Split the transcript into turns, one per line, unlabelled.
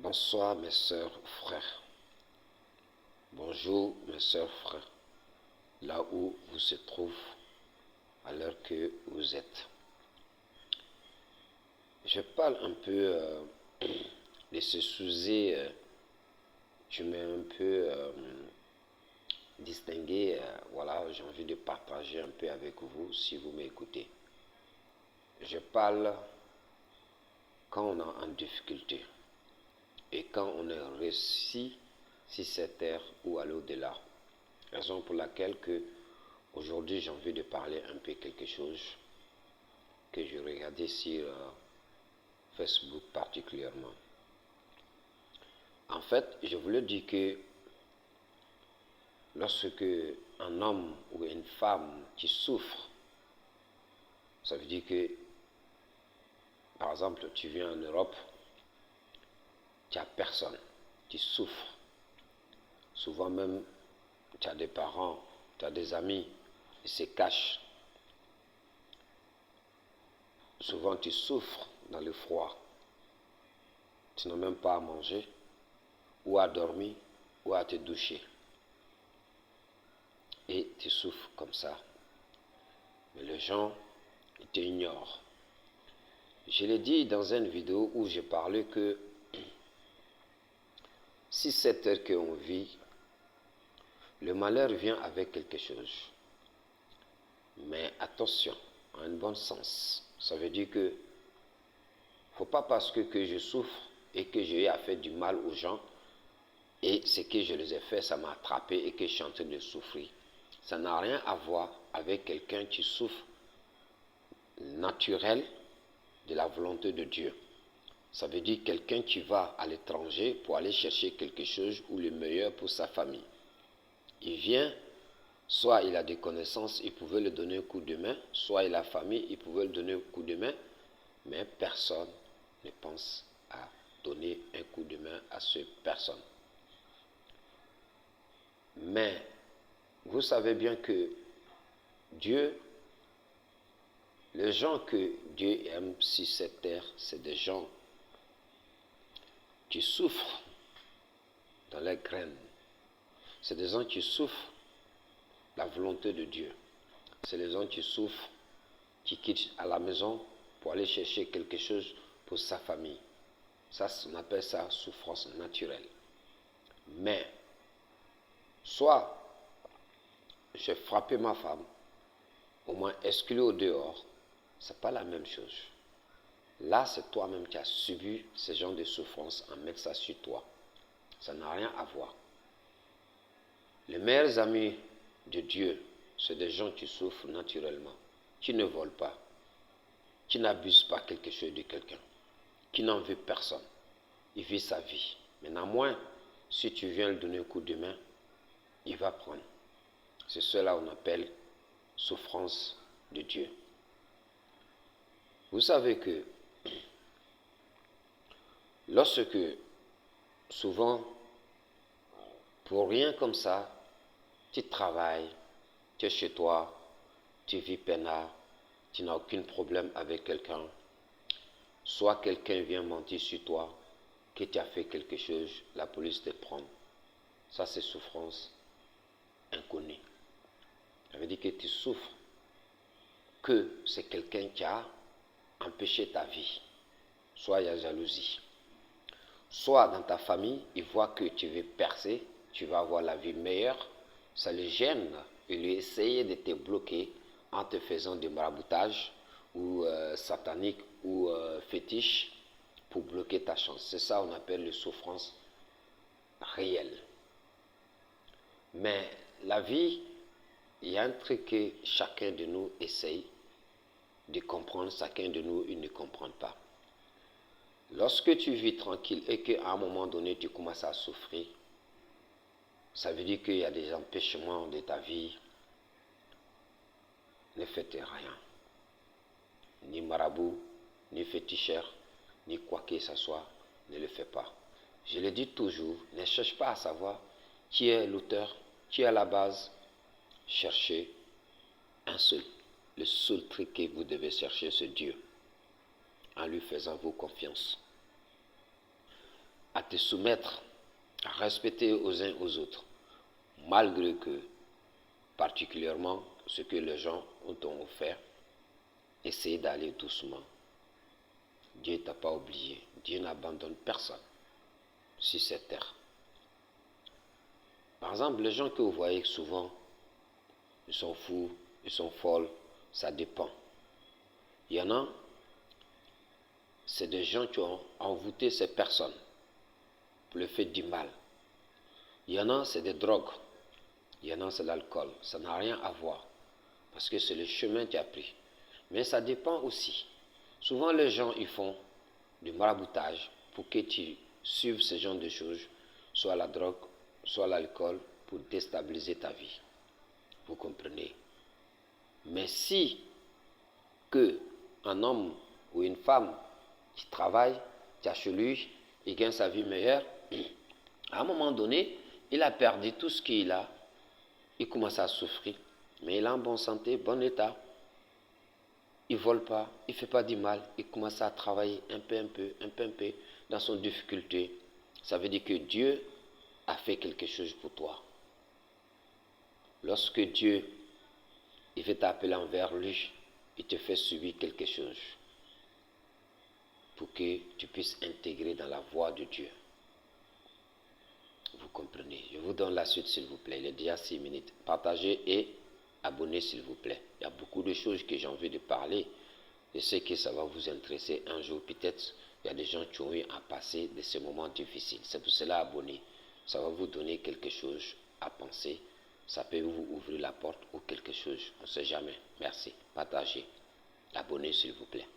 Bonsoir mes sœurs, frères. Bonjour mes sœurs, frères, là où vous se trouvez, à l'heure que vous êtes. Je parle un peu de ce sujet, je m'ai un peu distingué, voilà, j'ai envie de partager un peu avec vous si vous m'écoutez. Je parle quand on est en difficulté et quand on est réussi sur cette terre ou à l'au-delà. Raison pour laquelle aujourd'hui j'ai envie de parler un peu quelque chose que je regardais sur Facebook particulièrement. En fait, je voulais dire que lorsque un homme ou une femme qui souffre, ça veut dire que, par exemple, tu viens en Europe, tu n'as personne, tu souffres. Souvent même, tu as des parents, tu as des amis, ils se cachent. Souvent, tu souffres dans le froid. Tu n'as même pas à manger, ou à dormir, ou à te doucher. Et tu souffres comme ça. Mais les gens, ils t'ignorent. Je l'ai dit dans une vidéo où j'ai parlé que si cette heure qu'on vit, le malheur vient avec quelque chose. Mais attention, en un bon sens. Ça veut dire que faut pas parce que je souffre et que j'ai fait du mal aux gens et ce que je les ai fait, ça m'a attrapé et que je suis en train de souffrir. Ça n'a rien à voir avec quelqu'un qui souffre naturel de la volonté de Dieu. Ça veut dire quelqu'un qui va à l'étranger pour aller chercher quelque chose ou le meilleur pour sa famille. Il vient, soit il a des connaissances, il pouvait lui donner un coup de main, soit il a la famille, il pouvait lui donner un coup de main, mais personne ne pense à donner un coup de main à cette personne. Mais vous savez bien que Dieu, les gens que Dieu aime sur cette terre, c'est des gens qui souffrent dans les graines. C'est des gens qui souffrent la volonté de Dieu. C'est les gens qui souffrent, qui quittent à la maison pour aller chercher quelque chose pour sa famille. Ça, on appelle ça souffrance naturelle. Mais, soit j'ai frappé ma femme, au moins exclu au dehors, c'est pas la même chose. Là, c'est toi-même qui as subi ce genre de souffrance en mettant ça sur toi. Ça n'a rien à voir. Les meilleurs amis de Dieu, c'est des gens qui souffrent naturellement, qui ne volent pas, qui n'abusent pas quelque chose de quelqu'un, qui n'en veut personne. Il vit sa vie. Mais néanmoins, si tu viens lui donner un coup de main, il va prendre. C'est cela qu'on appelle souffrance de Dieu. Vous savez que lorsque, souvent, pour rien comme ça, tu travailles, tu es chez toi, tu vis peinard, tu n'as aucun problème avec quelqu'un, soit quelqu'un vient mentir sur toi, que tu as fait quelque chose, la police te prend. Ça, c'est souffrance inconnue. Ça veut dire que tu souffres, que c'est quelqu'un qui a empêché ta vie. Soit il y a jalousie. Soit dans ta famille, il voit que tu veux percer, tu vas avoir la vie meilleure, ça le gêne, il lui essaye de te bloquer en te faisant du maraboutage ou satanique ou fétiche pour bloquer ta chance. C'est ça qu'on appelle les souffrances réelles. Mais la vie, il y a un truc que chacun de nous essaye de comprendre, chacun de nous, il ne comprend pas. Lorsque tu vis tranquille et qu'à un moment donné, tu commences à souffrir, ça veut dire qu'il y a des empêchements de ta vie. Ne faites rien. Ni marabout, ni féticheur, ni quoi que ce soit, ne le fais pas. Je le dis toujours, ne cherche pas à savoir qui est l'auteur, qui est à la base. Cherchez un seul. Le seul truc que vous devez chercher, c'est Dieu. En lui faisant vos confiance. à te soumettre, à respecter aux uns aux autres, malgré que, particulièrement, ce que les gens t'ont offert, essaye d'aller doucement. Dieu ne t'a pas oublié. Dieu n'abandonne personne sur cette terre. Par exemple, les gens que vous voyez souvent, ils sont fous, ils sont folles, ça dépend. Il y en a, c'est des gens qui ont envoûté ces personnes pour le fait du mal. Il y en a, c'est des drogues. Il y en a, c'est l'alcool. Ça n'a rien à voir. Parce que c'est le chemin que tu as pris. Mais ça dépend aussi. Souvent, les gens, ils font du maraboutage pour que tu suives ce genre de choses, soit la drogue, soit l'alcool, pour déstabiliser ta vie. Vous comprenez? Mais si que un homme ou une femme qui travaille, qui a chez lui, il gagne sa vie meilleure, à un moment donné, il a perdu tout ce qu'il a, il commence à souffrir, mais il est en bonne santé, bon état, il ne vole pas, il ne fait pas du mal, il commence à travailler un peu dans son difficulté. Ça veut dire que Dieu a fait quelque chose pour toi. Lorsque Dieu il veut t'appeler envers lui, il te fait subir quelque chose pour que tu puisses intégrer dans la voie de Dieu. Vous comprenez? Je vous donne la suite s'il vous plaît. Il est déjà 6 minutes. Partagez et abonnez s'il vous plaît. Il y a beaucoup de choses que j'ai envie de parler. Je sais que ça va vous intéresser un jour. Peut-être il y a des gens qui ont eu à passer de ces moments difficiles. C'est pour cela abonnez. Ça va vous donner quelque chose à penser. Ça peut vous ouvrir la porte ou quelque chose. On ne sait jamais. Merci. Partagez. Abonnez s'il vous plaît.